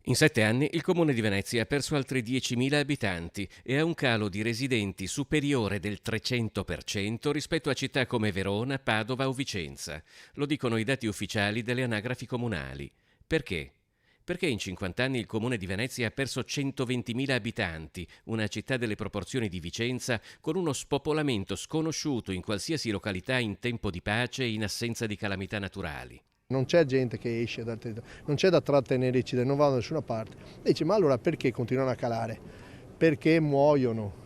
In 7 anni il comune di Venezia ha perso altri 10.000 abitanti e ha un calo di residenti superiore del 300% rispetto a città come Verona, Padova o Vicenza. Lo dicono i dati ufficiali delle anagrafi comunali. Perché? Perché in 50 anni il comune di Venezia ha perso 120.000 abitanti, una città delle proporzioni di Vicenza, con uno spopolamento sconosciuto in qualsiasi località in tempo di pace e in assenza di calamità naturali. Non c'è gente che esce dal territorio, non c'è da trattenerci, non vanno da nessuna parte. E dice, ma allora perché continuano a calare? Perché muoiono,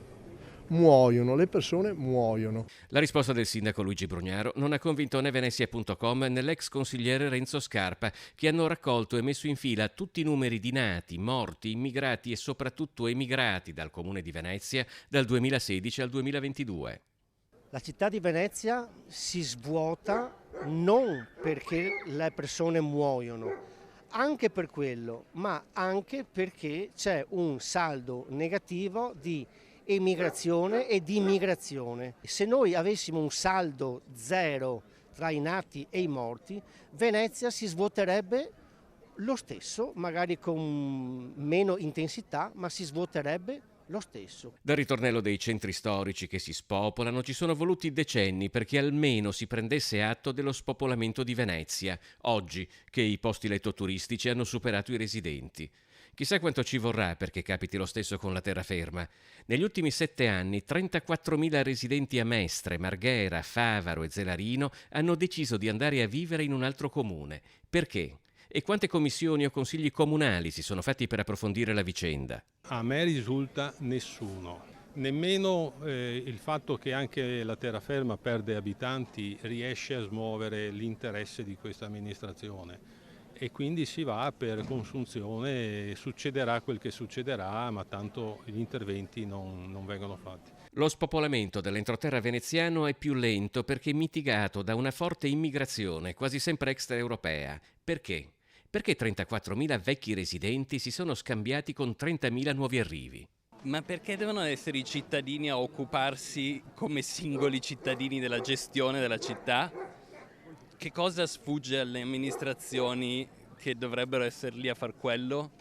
le persone muoiono. La risposta del sindaco Luigi Brugnaro non ha convinto né Venezia.com né l'ex consigliere Renzo Scarpa, che hanno raccolto e messo in fila tutti i numeri di nati, morti, immigrati e soprattutto emigrati dal comune di Venezia dal 2016 al 2022. La città di Venezia si svuota non perché le persone muoiono, anche per quello, ma anche perché c'è un saldo negativo di emigrazione e di immigrazione. Se noi avessimo un saldo zero tra i nati e i morti, Venezia si svuoterebbe lo stesso, magari con meno intensità, ma si svuoterebbe lo stesso. Dal ritornello dei centri storici che si spopolano ci sono voluti decenni perché almeno si prendesse atto dello spopolamento di Venezia, oggi che i posti letto turistici hanno superato i residenti. Chissà quanto ci vorrà perché capiti lo stesso con la terraferma. Negli ultimi 7 anni 34.000 residenti a Mestre, Marghera, Favaro e Zelarino hanno deciso di andare a vivere in un altro comune. Perché? E quante commissioni o consigli comunali si sono fatti per approfondire la vicenda? A me risulta nessuno. Nemmeno il fatto che anche la terraferma perde abitanti riesce a smuovere l'interesse di questa amministrazione e quindi si va per consunzione, succederà quel che succederà, ma tanto gli interventi non vengono fatti. Lo spopolamento dell'entroterra veneziano è più lento perché mitigato da una forte immigrazione, quasi sempre extraeuropea. Perché? Perché 34.000 vecchi residenti si sono scambiati con 30.000 nuovi arrivi. Ma perché devono essere i cittadini a occuparsi come singoli cittadini della gestione della città? Che cosa sfugge alle amministrazioni che dovrebbero essere lì a far quello?